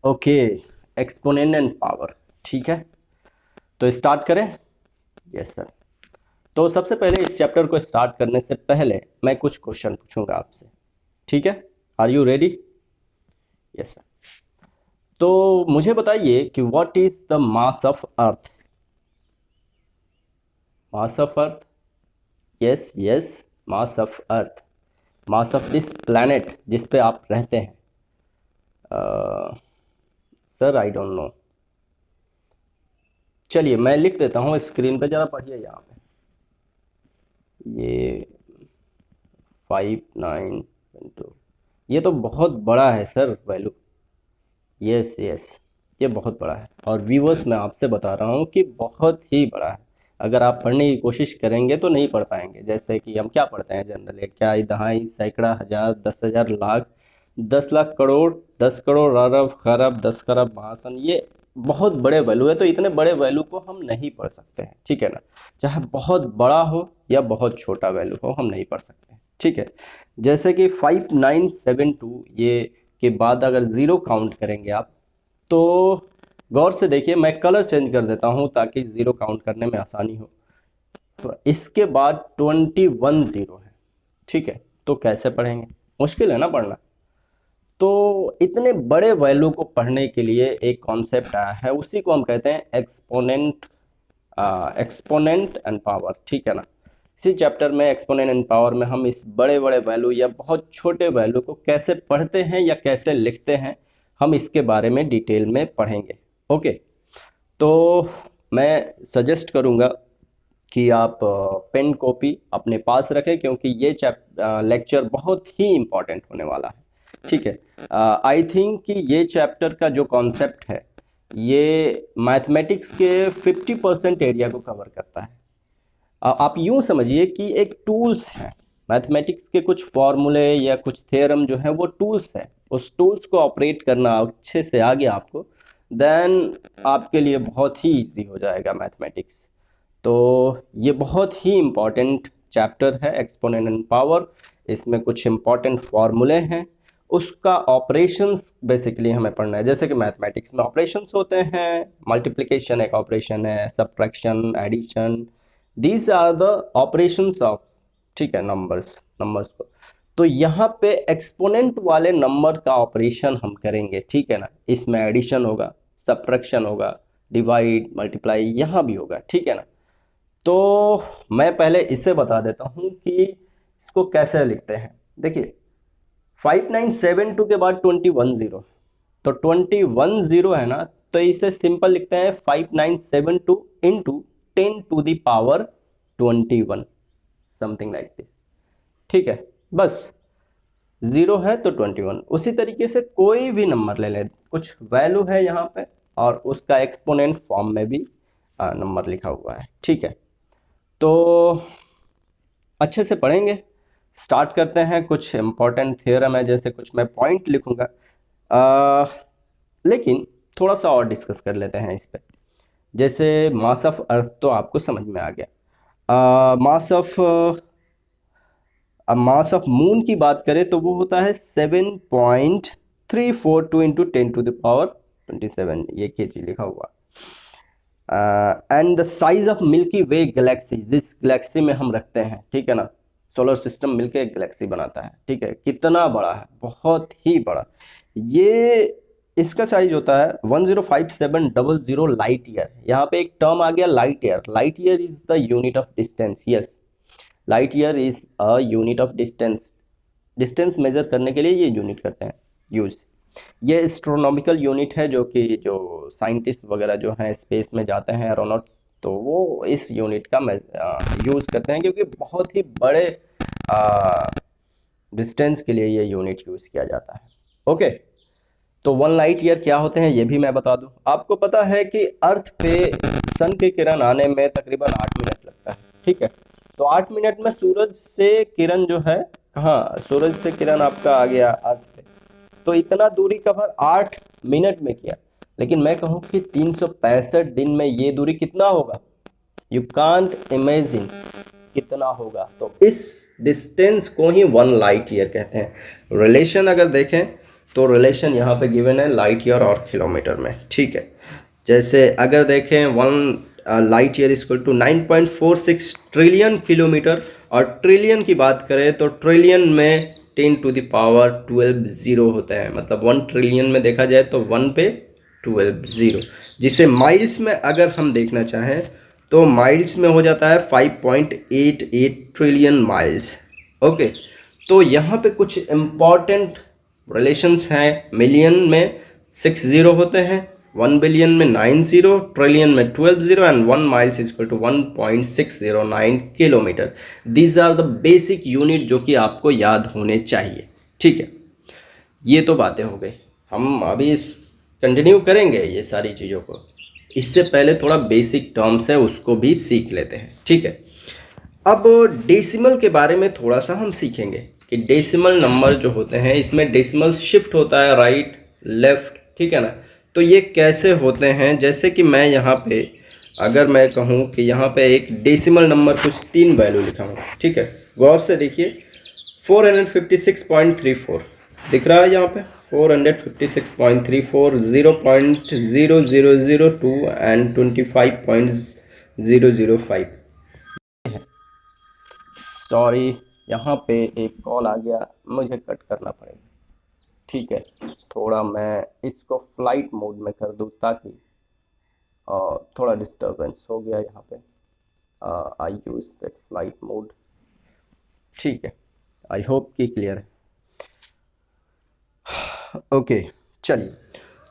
Okay, exponent and power, ठीक है। तो स्टार्ट करें। Yes sir. तो सबसे पहले इस चैप्टर को स्टार्ट करने से पहले मैं कुछ क्वेश्चन पूछूंगा आपसे, ठीक है। Are you ready? Yes sir. तो मुझे बताइए कि what is the mass of earth? Mass of earth, yes yes, mass of earth, mass of this planet जिस पे आप रहते हैं। Sir I don't know. चलिए मैं लिख देता हूँ स्क्रीन पे, जरा पढ़िए यहाँ पे। ये 592, ये तो बहुत बड़ा है सर वैल्यू। यस यस, ये बहुत बड़ा है, और व्यूअर्स मैं आपसे बता रहा हूँ कि बहुत ही बड़ा है। अगर आप पढ़ने की कोशिश करेंगे तो नहीं पढ़ पाएंगे। जैसे कि हम क्या पढ़ते हैं जनरली, क्या दहाई सैकड़ा हजार 10,000 लाख, 10 लाख करोड़, 10 करोड़ अरब खरब 10 खरब महासन, ये बहुत बड़े वैल्यू है। तो इतने बड़े वैल्यू को हम नहीं पढ़ सकते हैं, ठीक है ना। चाहे बहुत बड़ा हो या बहुत छोटा वैल्यू हो, हम नहीं पढ़ सकते, ठीक है। जैसे कि 5972 ये के बाद अगर ज़ीरो काउंट करेंगे आप, तो गौर से देखिए, मैं कलर चेंज कर देता हूं ताकि ज़ीरो काउंट करने में आसानी हो। तो इसके बाद 21 ज़ीरो है, ठीक है। तो कैसे पढ़ेंगे? मुश्किल है ना पढ़ना। तो इतने बड़े वैल्यू को पढ़ने के लिए एक कॉन्सेप्ट आया है, उसी को हम कहते हैं एक्सपोनेंट, एक्सपोनेंट एंड पावर, ठीक है ना। इसी चैप्टर में एक्सपोनेंट एंड पावर में हम इस बड़े बड़े वैल्यू या बहुत छोटे वैल्यू को कैसे पढ़ते हैं या कैसे लिखते हैं, हम इसके बारे में डिटेल में पढ़ेंगे। ओके, तो मैं सजेस्ट करूंगा कि आप पेन कॉपी अपने पास रखें, क्योंकि ये लेक्चर बहुत ही इंपॉर्टेंट होने वाला है, ठीक है। आई थिंक कि ये चैप्टर का जो कॉन्सेप्ट है, ये मैथमेटिक्स के 50% एरिया को कवर करता है। आप यूं समझिए कि एक टूल्स है, मैथमेटिक्स के कुछ फॉर्मूले या कुछ थ्योरम जो है वो टूल्स है। उस टूल्स को ऑपरेट करना अच्छे से आ गया आपको, देन आपके लिए बहुत ही इजी हो जाएगा मैथमेटिक्स। तो ये बहुत ही इम्पॉर्टेंट चैप्टर है एक्सपोनेंट एंड पावर। इसमें कुछ इम्पॉर्टेंट फॉर्मूले हैं, उसका ऑपरेशंस बेसिकली हमें पढ़ना है। जैसे कि मैथमेटिक्स में ऑपरेशंस होते हैं, मल्टीप्लिकेशन एक ऑपरेशन है, subtraction, addition, these are the operations of, ठीक है, नंबर्स को। तो यहाँ पे एक्सपोनेंट वाले नंबर का ऑपरेशन हम करेंगे, ठीक है ना। इसमें एडिशन होगा, सब्ट्रैक्शन होगा, डिवाइड मल्टीप्लाई यहाँ भी होगा, ठीक है ना। तो मैं पहले इसे बता देता हूँ कि इसको कैसे लिखते हैं। देखिए 5972 के बाद 21 जीरो, तो 21 जीरो है ना, तो इसे सिंपल लिखते हैं 5972 into 10 to the power 21, something like this, ठीक है। बस जीरो है तो 21। उसी तरीके से कोई भी नंबर ले लें, कुछ वैल्यू है यहाँ पे और उसका एक्सपोनेंट फॉर्म में भी नंबर लिखा हुआ है, ठीक है। तो अच्छे से पढ़ेंगे, स्टार्ट करते हैं। कुछ इंपॉर्टेंट थ्योरम है, जैसे कुछ मैं पॉइंट लिखूंगा, लेकिन थोड़ा सा और डिस्कस कर लेते हैं इस पे। जैसे मास ऑफ अर्थ तो आपको समझ में आ गया। मास ऑफ मून की बात करें तो वो होता है 7.342 इंटू 10 to the power 27, ये केजी लिखा हुआ। And the size of milky way Galaxy, जिस गैलेक्सी में हम रखते हैं, ठीक है ना, सोलर सिस्टम मिलके गैलेक्सी बनाता है, ठीक है, कितना बड़ा है, बहुत ही बड़ा। ये इसका साइज होता है 105700 लाइट ईयर। यहाँ पे एक टर्म आ गया light year. Light year is the unit of distance. Yes, light year is a unit of distance. Distance measure करने के लिए ये यूनिट करते हैं यूज। ये एस्ट्रोनॉमिकल यूनिट है, जो कि जो साइंटिस्ट वगैरह जो हैं स्पेस में जाते हैं, एरोनॉट्स, तो वो इस यूनिट का यूज़ करते हैं, क्योंकि बहुत ही बड़े डिस्टेंस के लिए ये यूनिट यूज़ किया जाता है। ओके, तो 1 लाइट ईयर क्या होते हैं ये भी मैं बता दूं। आपको पता है कि अर्थ पे सन की किरण आने में तकरीबन 8 मिनट लगता है, ठीक है। तो 8 मिनट में सूरज से किरण जो है, कहाँ, सूरज से किरण आपका आ गया अर्थ पे, तो इतना दूरी कवर 8 मिनट में किया। लेकिन मैं कहूँ कि 365 दिन में ये दूरी कितना होगा, यू कांट इमेजिन कितना होगा। तो इस डिस्टेंस को ही 1 लाइट ईयर कहते हैं। रिलेशन अगर देखें तो रिलेशन यहाँ पे गिवन है लाइट ईयर और किलोमीटर में, ठीक है। जैसे अगर देखें 1 light year equal to 9.46 trillion kilometre, और ट्रिलियन की बात करें तो ट्रिलियन में 10⁻12 जीरो होते हैं, मतलब 1 ट्रिलियन में देखा जाए तो 1 पे 12 जीरो। जिसे माइल्स में अगर हम देखना चाहें तो माइल्स में हो जाता है 5.88 ट्रिलियन माइल्स। ओके, तो यहाँ पे कुछ इम्पॉर्टेंट रिलेशंस हैं। मिलियन में 6 जीरो होते हैं, 1 बिलियन में 9 जीरो, ट्रिलियन में 12 zero, and 1 miles equal to 1.609 kilometre. These are the basic unit जो कि आपको याद होने चाहिए, ठीक है। ये तो बातें हो गई, हम अभी इस कंटिन्यू करेंगे ये सारी चीज़ों को। इससे पहले थोड़ा बेसिक टर्म्स है उसको भी सीख लेते हैं, ठीक है। अब डेसिमल के बारे में थोड़ा सा हम सीखेंगे कि डेसिमल नंबर जो होते हैं इसमें डेसिमल शिफ्ट होता है राइट लेफ्ट, ठीक है ना। तो ये कैसे होते हैं, जैसे कि मैं यहाँ पे अगर मैं कहूँ कि यहाँ पे एक डेसिमल नंबर कुछ 3 वैल्यू लिखा हूँ, ठीक है। गौर से देखिए 456.34 दिख रहा है यहाँ पे, 456.34, 0.0002 एंड 25.005। सॉरी, यहाँ पे एक कॉल आ गया, मुझे कट करना पड़ेगा, ठीक है। थोड़ा मैं इसको फ्लाइट मोड में कर दूँ ताकि थोड़ा डिस्टरबेंस हो गया यहाँ पे। आई यूज़ दैट फ्लाइट मोड, ठीक है। आई होप कि क्लियर है। ओके, चलिए।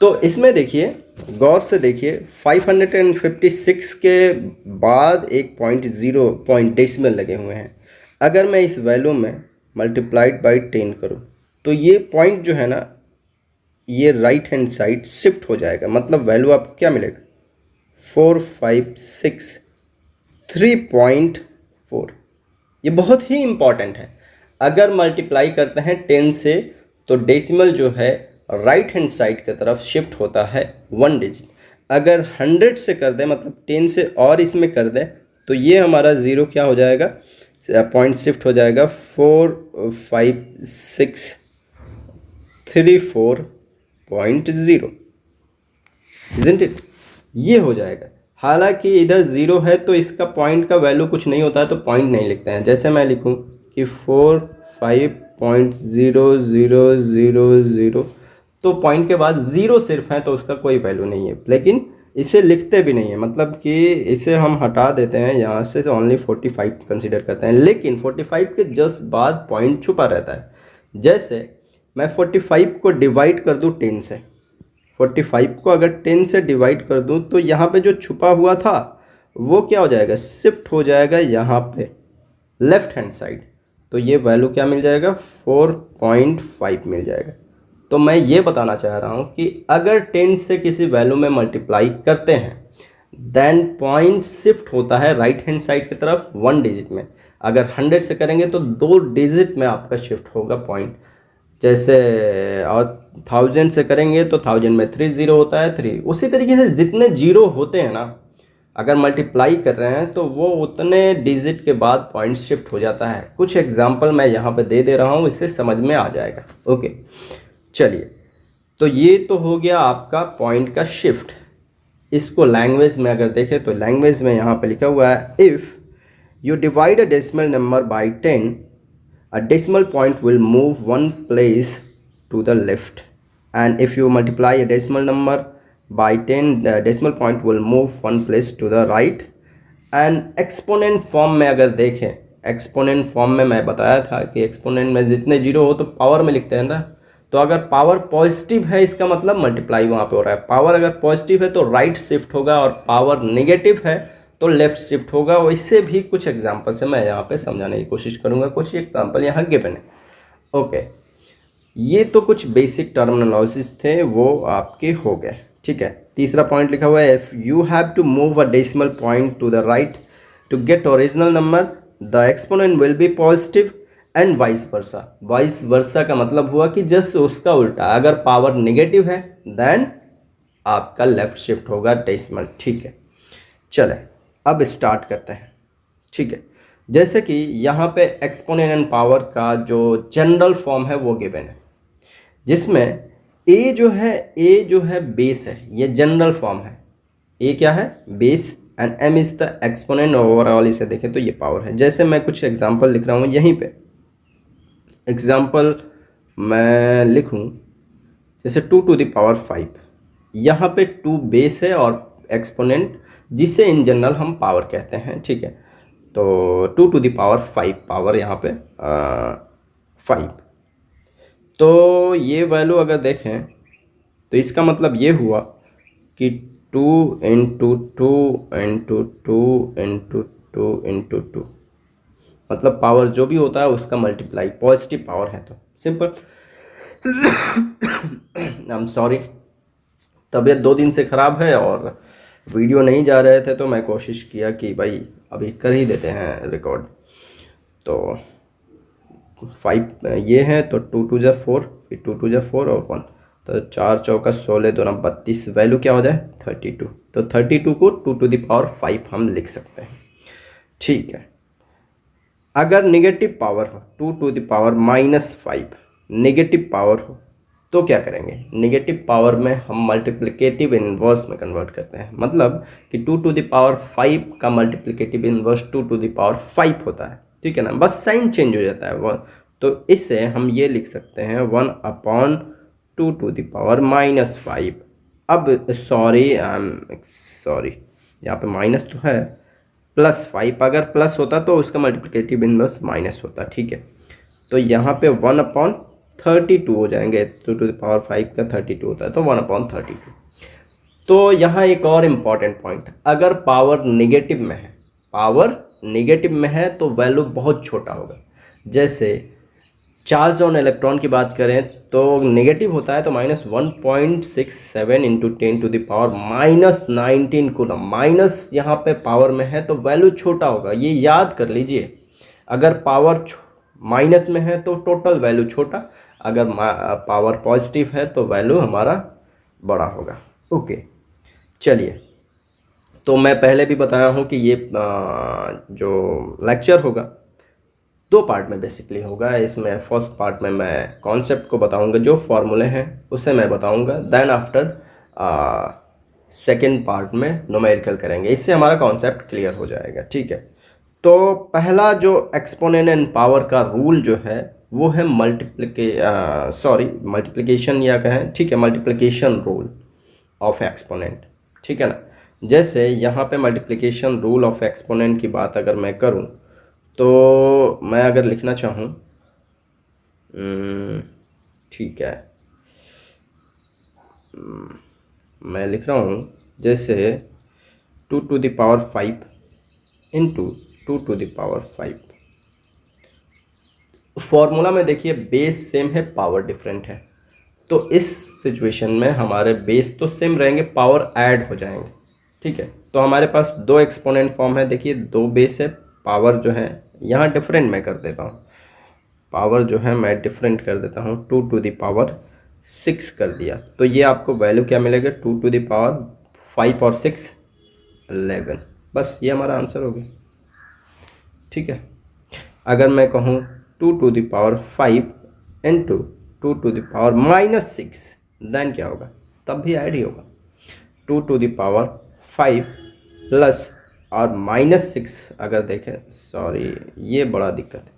तो इसमें देखिए, गौर से देखिए 556 के बाद एक पॉइंट डेसिमल लगे हुए हैं। अगर मैं इस वैल्यू में मल्टीप्लाइड बाई 10 करूँ तो ये पॉइंट जो है ना, ये राइट हैंड साइड शिफ्ट हो जाएगा, मतलब वैल्यू आपको क्या मिलेगा 456.3.4। ये बहुत ही इम्पॉर्टेंट है। अगर मल्टीप्लाई करते हैं 10 से तो डेसिमल जो है राइट हैंड साइड की तरफ शिफ्ट होता है 1 डिजिट। अगर 100 से कर दें, मतलब 10 से और इसमें कर दें, तो ये हमारा ज़ीरो क्या हो जाएगा, पॉइंट शिफ्ट हो जाएगा 45634.0, इज़न्ट इट। ये हो जाएगा। हालांकि इधर ज़ीरो है तो इसका पॉइंट का वैल्यू कुछ नहीं होता है, तो पॉइंट नहीं लिखते हैं। जैसे मैं लिखूं कि 45.0000, तो पॉइंट के बाद ज़ीरो सिर्फ है तो उसका कोई वैल्यू नहीं है, लेकिन इसे लिखते भी नहीं है, मतलब कि इसे हम हटा देते हैं यहाँ से, तो ओनली 45 कंसिडर करते हैं। लेकिन 45 के जस्ट बाद पॉइंट छुपा रहता है। जैसे मैं 45 को डिवाइड कर दूँ 10 से, 45 को अगर 10 से डिवाइड कर दूं तो यहाँ पे जो छुपा हुआ था वो क्या हो जाएगा, शिफ्ट हो जाएगा यहाँ पे लेफ्ट हैंड साइड। तो ये वैल्यू क्या मिल जाएगा, 4.5 मिल जाएगा। तो मैं ये बताना चाह रहा हूँ कि अगर 10 से किसी वैल्यू में मल्टीप्लाई करते हैं देन पॉइंट शिफ्ट होता है राइट हैंड साइड की तरफ 1 डिजिट में। अगर 100 से करेंगे तो 2 डिजिट में आपका शिफ्ट होगा पॉइंट। जैसे और 1000 से करेंगे तो 1000 में 3 जीरो होता है 3। उसी तरीके से जितने जीरो होते हैं ना, अगर मल्टीप्लाई कर रहे हैं तो वो उतने डिजिट के बाद पॉइंट शिफ्ट हो जाता है। कुछ एग्जांपल मैं यहाँ पे दे रहा हूँ, इससे समझ में आ जाएगा। ओके, चलिए। तो ये तो हो गया आपका पॉइंट का शिफ्ट। इसको लैंग्वेज में अगर देखें तो लैंग्वेज में यहाँ पे लिखा हुआ है, if you divide a decimal number by 10, a decimal point will move one place to the left, and if you multiply a decimal number by 10, the decimal point will move one place to the right. and exponent form में अगर देखें, exponent form में मैं बताया था कि exponent में जितने जीरो हो तो पावर में लिखते हैं ना। तो अगर पावर पॉजिटिव है इसका मतलब मल्टीप्लाई वहाँ पे हो रहा है। पावर अगर पॉजिटिव है तो राइट शिफ्ट होगा, और पावर नेगेटिव है तो लेफ्ट शिफ्ट होगा। वैसे भी कुछ एग्जांपल से मैं यहाँ पे समझाने की कोशिश करूँगा। कुछ एग्जांपल यहाँ गिवन है। ओके, ये तो कुछ बेसिक टर्मिनोलॉजीज थे, वो आपके हो गए, ठीक है। तीसरा पॉइंट लिखा हुआ है, if you have to move a decimal point to the right to get original number, the exponent will be positive and vice versa. Vice versa का मतलब हुआ कि जस्ट उसका उल्टा, अगर पावर नेगेटिव है देन आपका लेफ्ट शिफ्ट होगा डेसिमल, ठीक है। चले अब स्टार्ट करते हैं, ठीक है। जैसे कि यहाँ पे एक्सपोनेंट एंड पावर का जो जनरल फॉर्म है वो गिवन है, जिसमें ए जो है बेस है, ये जनरल फॉर्म है। ए क्या है? Base, and m is the exponent overall. इसे देखें तो ये पावर है। जैसे मैं कुछ एग्जांपल लिख रहा हूँ यहीं पे, एग्जांपल मैं लिखूँ जैसे 2⁵, यहाँ पे 2 बेस है और एक्सपोनेंट, जिसे इन जनरल हम पावर कहते हैं, ठीक है। तो 2⁵ पावर यहाँ पे 5। तो ये वैल्यू अगर देखें तो इसका मतलब ये हुआ कि 2 × 2 × 2 × 2 मतलब पावर जो भी होता है उसका मल्टीप्लाई, पॉजिटिव पावर है तो सिंपल। आई एम सॉरी, तबीयत 2 दिन से ख़राब है और वीडियो नहीं जा रहे थे, तो मैं कोशिश किया कि भाई अभी कर ही देते हैं रिकॉर्ड। तो 5 ये है, तो 2 × 2 = 4, फिर 2 × 2 = 4 और 1, तो 4 चौका 16, 2 × 32, वैल्यू क्या हो जाए 32। तो 32 को 2⁵ हम लिख सकते हैं, ठीक है। अगर नेगेटिव पावर हो, 2⁻⁻5 नेगेटिव पावर हो, तो क्या करेंगे? नेगेटिव पावर में हम मल्टीप्लिकेटिव इन्वर्स में कन्वर्ट करते हैं। मतलब कि 2⁵ का मल्टीप्लिकेटिव इन्वर्स 2⁵ होता है, ठीक है ना, बस साइन चेंज हो जाता है वो। तो इससे हम ये लिख सकते हैं 1/2⁻⁻5। अब सॉरी यहाँ पे माइनस तो है, +5, अगर प्लस होता तो उसका मल्टीप्लिकेटिव इन्वर्स माइनस होता, ठीक है। तो यहाँ पे 1/32 हो जाएंगे, 2⁵ का 32 होता है तो 1/32। तो यहाँ एक और इम्पॉर्टेंट पॉइंट, अगर पावर नेगेटिव में है तो वैल्यू बहुत छोटा होगा। जैसे चार्ज ऑन इलेक्ट्रॉन की बात करें तो नेगेटिव होता है तो -1.67 × 10⁻⁻19 कूलम, माइनस यहाँ पे पावर में है तो वैल्यू छोटा होगा, ये याद कर लीजिए। अगर पावर माइनस में है तो टोटल वैल्यू छोटा, अगर पावर पॉजिटिव है तो वैल्यू हमारा बड़ा होगा। ओके, चलिए, तो मैं पहले भी बताया हूँ कि ये जो लेक्चर होगा 2 पार्ट में बेसिकली होगा। इसमें फर्स्ट पार्ट में मैं कॉन्सेप्ट को बताऊंगा, जो फॉर्मूले हैं उसे मैं बताऊंगा, देन आफ्टर सेकेंड पार्ट में न्यूमेरिकल करेंगे, इससे हमारा कॉन्सेप्ट क्लियर हो जाएगा, ठीक है। तो पहला जो एक्सपोनेंट एंड पावर का रूल जो है वो है मल्टीप्लिकेशन या कहें, ठीक है, मल्टीप्लिकेशन रूल ऑफ एक्सपोनेंट, ठीक है ना। जैसे यहाँ पे मल्टीप्लिकेशन रूल ऑफ एक्सपोनेंट की बात अगर मैं करूँ तो मैं अगर लिखना चाहूँ, ठीक है, मैं लिख रहा हूँ जैसे 2⁵ × 2⁵। फॉर्मूला में देखिए बेस सेम है, पावर डिफरेंट है, तो इस सिचुएशन में हमारे बेस तो सेम रहेंगे, पावर ऐड हो जाएंगे, ठीक है। तो हमारे पास 2 एक्सपोनेंट फॉर्म है, देखिए 2 बेस है, पावर जो है यहाँ डिफरेंट मैं कर देता हूँ, पावर जो है मैं डिफरेंट कर देता हूँ, 2⁻6 कर दिया, तो ये आपको वैल्यू क्या मिलेगा 2⁵5 और 6 11, बस ये हमारा आंसर हो गया, ठीक है। अगर मैं कहूँ 2⁵ × 2⁻⁻6 देन क्या होगा? तब भी ऐड ही होगा, 2⁵5 प्लस और -6 अगर देखें, सॉरी ये बड़ा दिक्कत है,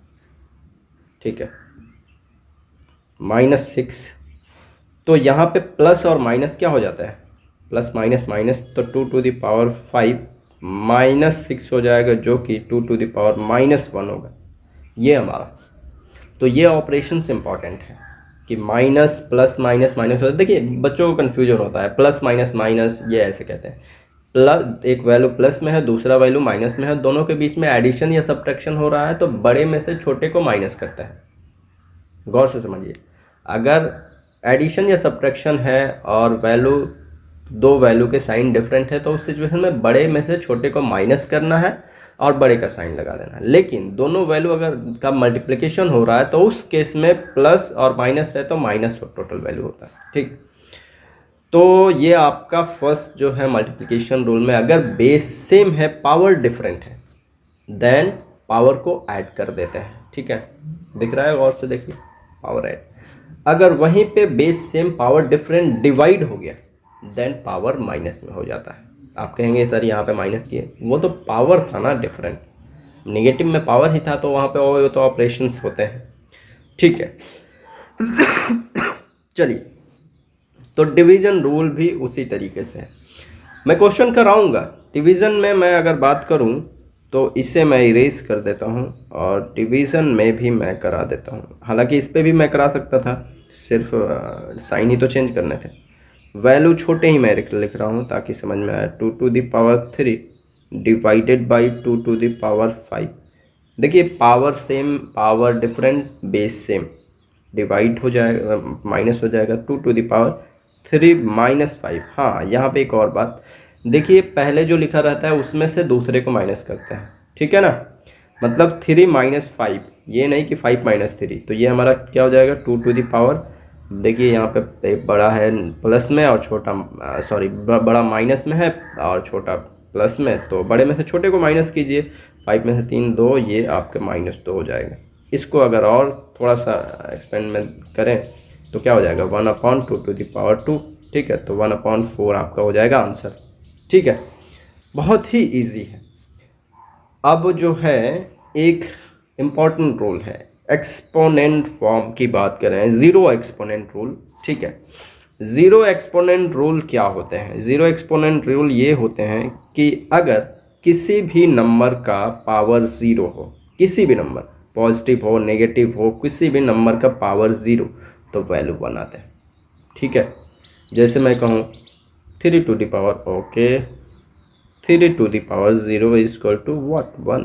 ठीक है, -6, तो यहाँ पे प्लस और माइनस क्या हो जाता है, प्लस माइनस माइनस, तो 2⁵5 -6 हो जाएगा, जो कि 2⁻−1 होगा, ये हमारा। तो ये ऑपरेशंस इंपॉर्टेंट है कि माइनस प्लस माइनस माइनस होता है। देखिए बच्चों को कन्फ्यूजन होता है, प्लस माइनस माइनस ये ऐसे कहते हैं, प्लस एक वैल्यू प्लस में है, दूसरा वैल्यू माइनस में है, दोनों के बीच में एडिशन या सब्ट्रैक्शन हो रहा है तो बड़े में से छोटे को माइनस करता है। गौर से समझिए, अगर एडिशन या सब्ट्रैक्शन है और दो वैल्यू के साइन डिफरेंट है तो उस सिचुएशन में बड़े में से छोटे को माइनस करना है और बड़े का साइन लगा देना है। लेकिन दोनों वैल्यू अगर का मल्टीप्लिकेशन हो रहा है तो उस केस में प्लस और माइनस है तो माइनस टोटल वैल्यू होता है, ठीक। तो ये आपका फर्स्ट जो है मल्टीप्लिकेशन रूल में, अगर बेस सेम है पावर डिफरेंट है देन पावर को ऐड कर देते हैं, ठीक है। दिख रहा है, गौर से देखिए, पावर ऐड। अगर वहीं पे base same power different divide हो गया देन पावर माइनस में हो जाता है। आप कहेंगे सर यहाँ पे माइनस किए, वो तो पावर था ना डिफरेंट, नेगेटिव में पावर ही था तो वहाँ पे वो तो ऑपरेशंस होते हैं। ठीक है, चलिए, तो डिवीज़न रूल भी उसी तरीके से है। मैं क्वेश्चन कराऊंगा डिवीज़न में, मैं अगर बात करूं तो इसे मैं इरेज कर देता हूं और डिवीज़न में भी मैं करा देता हूं। हालांकि इस पे भी मैं करा सकता था, सिर्फ साइन ही तो चेंज करने थे। वैल्यू छोटे ही मैं लिख रहा हूं ताकि समझ में आए। 2⁻³ डिवाइडेड बाई 2⁻5। देखिए power same power different base same, divide हो जाएगा माइनस हो जाएगा 2⁻³ - 5। हाँ, यहाँ पे एक और बात देखिए, पहले जो लिखा रहता है उसमें से दूसरे को माइनस करते हैं, ठीक है ना। मतलब 3 - 5, ये नहीं कि 5 - 3। तो ये हमारा क्या हो जाएगा 2⁻, देखिए यहाँ पे एक बड़ा है प्लस में और छोटा सॉरी बड़ा माइनस में है और छोटा प्लस में, तो बड़े में से छोटे को माइनस कीजिए। 5 में से 3 2, ये आपके -2 हो जाएगा। इसको अगर और थोड़ा सा एक्सपेरिमेंट करें तो क्या हो जाएगा 1/2²। ठीक है, तो 1/4 आपका हो जाएगा आंसर। ठीक है, बहुत ही इजी है। अब जो है एक इम्पॉर्टेंट रूल है, एक्सपोनेंट फॉर्म की बात करें, ज़ीरो एक्सपोनेंट रूल। ठीक है, ज़ीरो एक्सपोनेंट रूल क्या होते हैं? ज़ीरो एक्सपोनेंट रूल ये होते हैं कि अगर किसी भी नंबर का पावर ज़ीरो हो, किसी भी नंबर, पॉजिटिव हो नेगेटिव हो, किसी भी नंबर का पावर ज़ीरो, तो वैल्यू 1 आते हैं। ठीक है, जैसे मैं कहूँ 3⁻, okay, 3⁻0 is equal to what 1।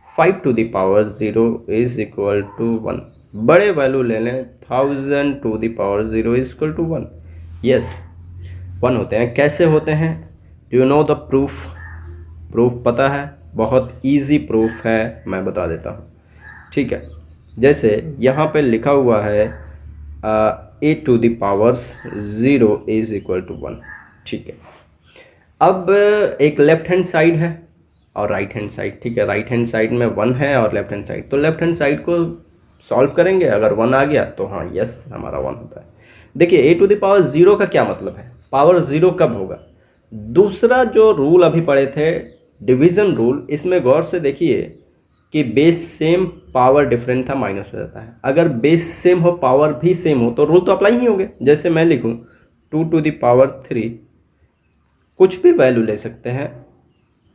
5⁻0 is equal to 1। बड़े वैल्यू ले लें, 1000⁻0 इज इक्वल टू 1। यस, 1 होते हैं। कैसे होते हैं? Do you know the proof? Proof पता है? बहुत इजी प्रूफ है, मैं बता देता हूँ। ठीक है, जैसे यहाँ पे लिखा हुआ है a⁻0 इज इक्वल टू 1। ठीक है, अब एक लेफ्ट हैंड साइड है और राइट हैंड साइड। ठीक है, राइट हैंड साइड में 1 है और लेफ्ट हैंड साइड, तो लेफ्ट हैंड साइड को सॉल्व करेंगे। अगर 1 आ गया तो हाँ यस हमारा 1 होता है। देखिए a⁻0 का क्या मतलब है, पावर 0 कब होगा? दूसरा जो रूल अभी पढ़े थे डिवीज़न रूल, इसमें गौर से देखिए कि बेस सेम पावर डिफरेंट था, माइनस हो जाता है। अगर बेस सेम हो पावर भी सेम हो तो रूल तो अप्लाई ही होंगे। जैसे मैं लिखूँ 2⁻3, कुछ भी वैल्यू ले सकते हैं,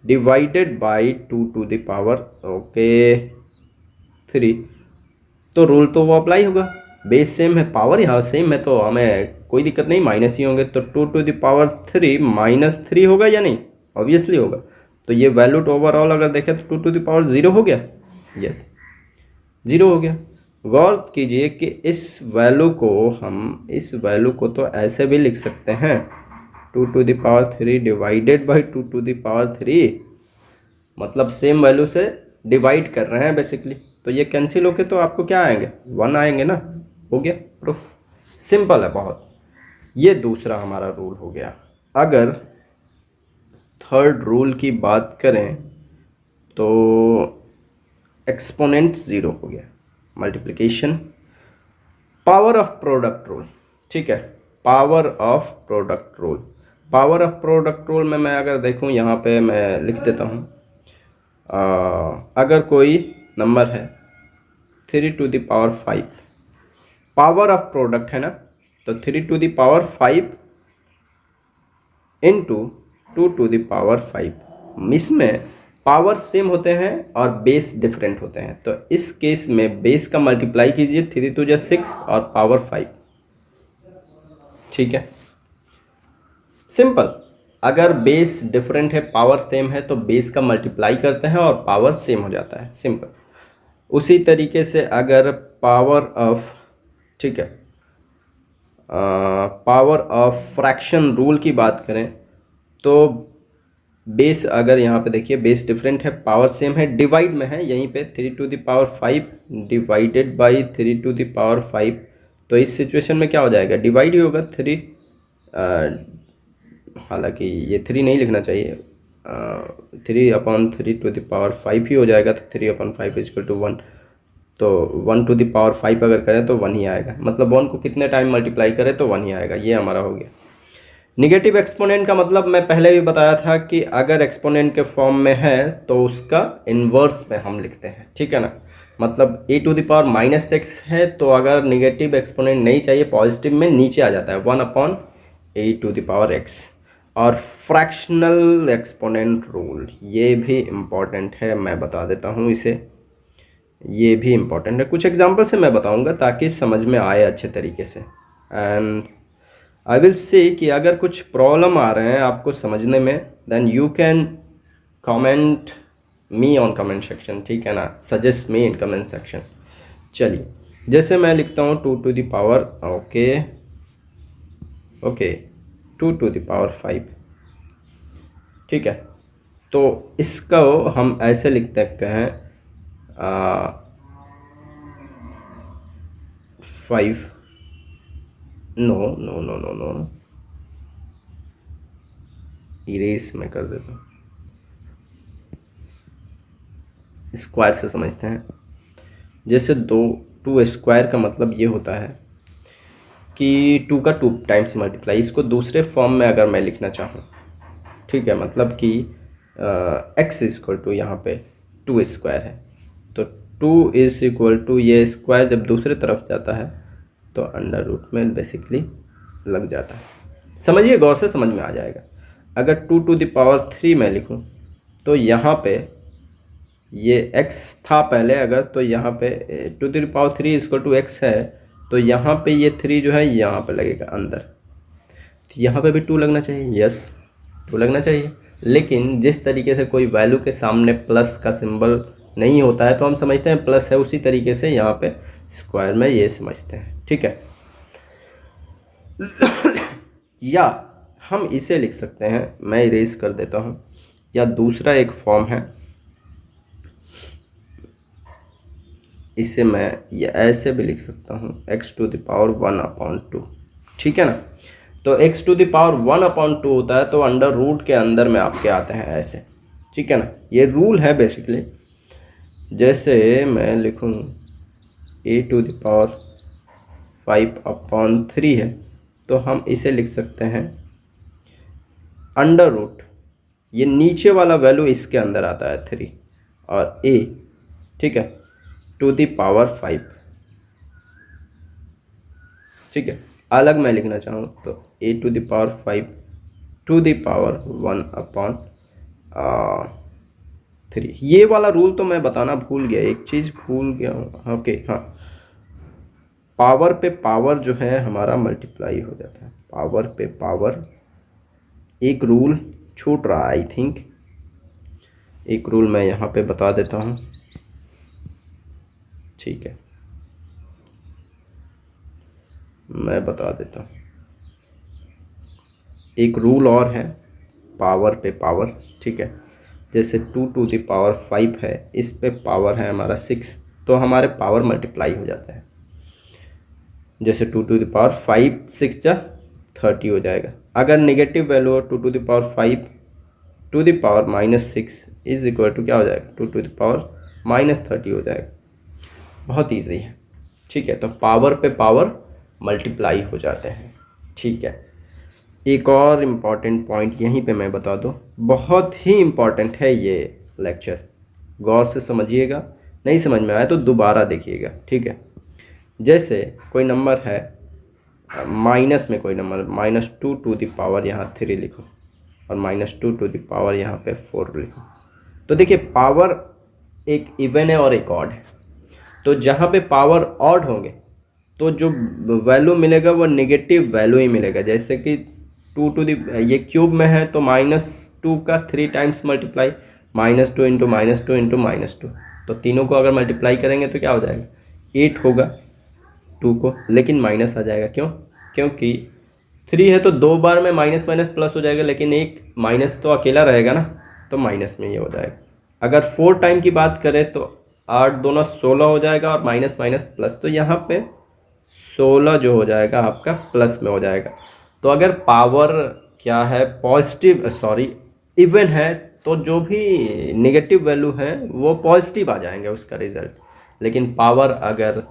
डिवाइडेड बाई 2⁻, ओके, 3, तो रूल तो वो अप्लाई होगा। बेस सेम है, पावर यहाँ सेम है, तो हमें कोई दिक्कत नहीं, माइनस ही होंगे। तो 2⁻3 -3 होगा या नहीं? ऑब्वियसली होगा। तो ये वैल्यू तो ओवरऑल अगर देखें तो 2⁻0 हो गया। यस, 0 हो गया। गौर कीजिए कि इस वैल्यू को तो ऐसे भी लिख सकते हैं, 2⁻3 डिवाइडेड बाई 2⁻3, मतलब सेम वैल्यू से डिवाइड कर रहे हैं बेसिकली। तो ये कैंसिल होके तो आपको क्या आएंगे 1 आएंगे ना। हो गया प्रूफ, सिंपल है बहुत। ये दूसरा हमारा रूल हो गया। अगर थर्ड रूल की बात करें तो एक्सपोनेंट 0 हो गया, multiplication, power of product rule. ठीक है, power of product rule. Power of product rule में मैं अगर देखूं, यहाँ पे मैं लिख देता हूँ, अगर कोई नंबर है 3⁵, पावर ऑफ प्रोडक्ट है ना, तो 3⁵ इंटू 2⁵। इसमें पावर सेम होते हैं और बेस डिफरेंट होते हैं, तो इस केस में बेस का मल्टीप्लाई कीजिए, 3 × 6 और पावर 5। ठीक है, सिंपल। अगर बेस डिफरेंट है पावर सेम है तो बेस का मल्टीप्लाई करते हैं और पावर सेम हो जाता है, सिंपल। उसी तरीके से अगर पावर ऑफ, ठीक है, पावर ऑफ फ्रैक्शन रूल की बात करें तो बेस, अगर यहाँ पे देखिए बेस डिफरेंट है पावर सेम है, डिवाइड में है, यहीं पे 3⁵ डिवाइडेड बाई 3⁵, तो इस सिचुएशन में क्या हो जाएगा, डिवाइड ही होगा 3। हालांकि ये 3 नहीं लिखना चाहिए, 3/3⁵ ही हो जाएगा, तो 3/5 = 1। तो 1⁵ अगर करें तो 1 ही आएगा, मतलब 1 को कितने टाइम मल्टीप्लाई करें तो 1 ही आएगा। ये हमारा हो गया। निगेटिव एक्सपोनेंट का मतलब मैं पहले भी बताया था कि अगर एक्सपोनेंट के फॉर्म में है तो उसका इन्वर्स में हम लिखते हैं, ठीक है ना। मतलब e⁻⁻x है तो अगर निगेटिव एक्सपोनेंट नहीं चाहिए पॉजिटिव में नीचे आ जाता है 1/e⁻x। और फ्रैक्शनल एक्सपोनेंट रूल ये भी इम्पॉर्टेंट है, मैं बता देता हूँ इसे। ये भी इम्पॉर्टेंट है, कुछ एग्जांपल से मैं बताऊंगा ताकि समझ में आए अच्छे तरीके से। एंड आई विल से कि अगर कुछ प्रॉब्लम आ रहे हैं आपको समझने में, then you can comment me on comment section, ठीक है ना, suggest me in comment section. चलिए, जैसे मैं लिखता हूँ 2⁵, ओके 2⁵, ठीक है। तो इसका हम ऐसे लिख सकते हैं 5, no no no no no, erase में कर देता हूँ, स्क्वायर से समझते हैं। जैसे 2² का मतलब ये होता है कि 2 का 2 टाइम्स मल्टीप्लाई, इसको दूसरे फॉर्म में अगर मैं लिखना चाहूँ, ठीक है, मतलब कि x इक्वल टू यहाँ पे 2² है, तो 2 इक्वल टू ये स्क्वायर जब दूसरे तरफ जाता है तो अंडर रूट में बेसिकली लग जाता है। समझिए, गौर से समझ में आ जाएगा। अगर 2⁵ मैं लिखूं तो यहाँ पे ये x था पहले, अगर तो यहाँ पे 2⁵ इक्वल टू x है, तो यहाँ पे ये 3 जो है यहाँ पे लगेगा अंदर, तो यहाँ पे भी 2 लगना चाहिए, यस 2 लगना चाहिए। लेकिन जिस तरीके से कोई वैल्यू के सामने प्लस का सिंबल नहीं होता है तो हम समझते हैं प्लस है, उसी तरीके से यहाँ पे स्क्वायर में ये समझते हैं, ठीक है। या हम इसे लिख सकते हैं, मैं इरेज कर देता हूँ, या दूसरा एक फॉर्म है, इसे मैं ये ऐसे भी लिख सकता हूँ x⁻1/2, ठीक है ना। तो x⁻1/2 होता है तो अंडर रूट के अंदर में आपके आते हैं ऐसे, ठीक है ना। ये रूल है बेसिकली। जैसे मैं लिखूँ a⁵/3 है तो हम इसे लिख सकते हैं अंडर रूट, ये नीचे वाला वैल्यू इसके अंदर आता है 3, और a, ठीक है, 2⁵, ठीक है। अलग मैं लिखना चाहूँ तो a⁵ 2⁵1/3। ये वाला रूल तो मैं बताना भूल गया, एक चीज़ भूल गया हूँ, ओके हाँ, पावर पे पावर जो है हमारा मल्टीप्लाई हो जाता है, पावर पे पावर। एक रूल छूट रहा आई थिंक, एक रूल मैं यहाँ पे बता देता हूँ, ठीक है, मैं बता देता हूँ। एक रूल और है पावर पे पावर, ठीक है। जैसे 2⁵ है, इस पे पावर है हमारा 6, तो हमारे पावर मल्टीप्लाई हो जाता है। जैसे 2⁵, 6 जा 30 हो जाएगा। अगर नेगेटिव वैल्यू हो 2⁵, 2⁻⁻6 इज इक्वल टू क्या हो जाएगा, 2⁻−30 हो जाएगा। बहुत ईजी है, ठीक है। तो पावर पे पावर मल्टीप्लाई हो जाते हैं, ठीक है। एक और इम्पॉर्टेंट पॉइंट यहीं पे मैं बता दूं, बहुत ही इम्पॉर्टेंट है ये लेक्चर, गौर से समझिएगा, नहीं समझ में आया तो दोबारा देखिएगा, ठीक है। जैसे कोई नंबर है माइनस में, कोई नंबर -2 यहाँ 3 लिखो, और -2 यहाँ पे 4 लिखो, तो देखिए पावर एक इवन है और एक ऑड है। तो जहाँ पे पावर ऑड होंगे तो जो वैल्यू मिलेगा वो नेगेटिव वैल्यू ही मिलेगा। जैसे कि ये क्यूब में है तो -2 का 3 टाइम्स मल्टीप्लाई, -2 इंटू -2 इंटू -2, तो तीनों को अगर मल्टीप्लाई करेंगे तो क्या हो जाएगा, 8 होगा 2 को, लेकिन माइनस आ जाएगा, क्यों, क्योंकि 3 है तो 2 बार में माइनस माइनस प्लस हो जाएगा, लेकिन एक माइनस तो अकेला रहेगा ना, तो माइनस में ये हो जाएगा। अगर 4 टाइम की बात करें तो 8 दूना 16 हो जाएगा, और माइनस माइनस प्लस, तो यहाँ पे 16 जो हो जाएगा आपका प्लस में हो जाएगा। तो अगर पावर क्या है, पॉजिटिव इवन है, तो जो भी नेगेटिव वैल्यू है वो पॉजिटिव आ जाएंगे उसका रिजल्ट। लेकिन पावर अगर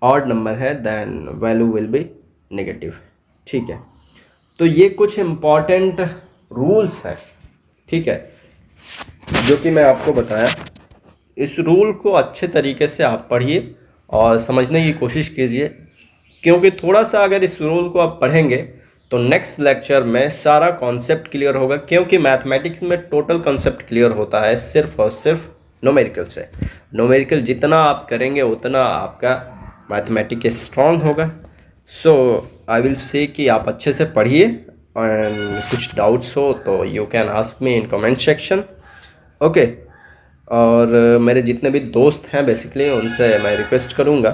ऑड नंबर है then value will be negative. ठीक है, तो ये कुछ इम्पॉर्टेंट रूल्स हैं, ठीक है, जो कि मैं आपको बताया। इस रूल को अच्छे तरीके से आप पढ़िए और समझने की कोशिश कीजिए, क्योंकि थोड़ा सा अगर इस रूल को आप पढ़ेंगे तो नेक्स्ट लेक्चर में सारा कॉन्सेप्ट क्लियर होगा, क्योंकि मैथमेटिक्स में टोटल कॉन्सेप्ट क्लियर होता है सिर्फ और सिर्फ न्यूमेरिकल से। न्यूमेरिकल जितना आप करेंगे उतना आपका मैथमेटिक्स स्ट्रांग होगा। सो आई विल से कि आप अच्छे से पढ़िए, एंड कुछ डाउट्स हो तो you can ask me in comment section. Okay, और मेरे जितने भी दोस्त हैं बेसिकली उनसे मैं रिक्वेस्ट करूँगा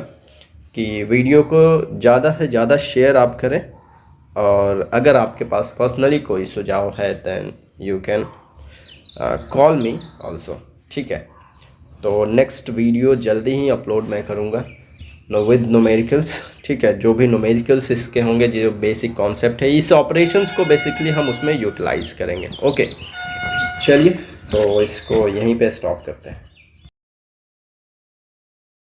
कि वीडियो को ज़्यादा से ज़्यादा शेयर आप करें, और अगर आपके पास पर्सनली कोई सुझाव है then you can call me also. ठीक है, तो नेक्स्ट वीडियो जल्दी ही अपलोड मैं करूँगा विद न्यूमेरिकल्स। ठीक है, जो भी न्यूमेरिकल्स इसके होंगे, जो बेसिक कॉन्सेप्ट है, इस ऑपरेशंस को बेसिकली हम उसमें यूटिलाइज करेंगे। ओके, चलिए तो इसको यहीं पे स्टॉप करते हैं।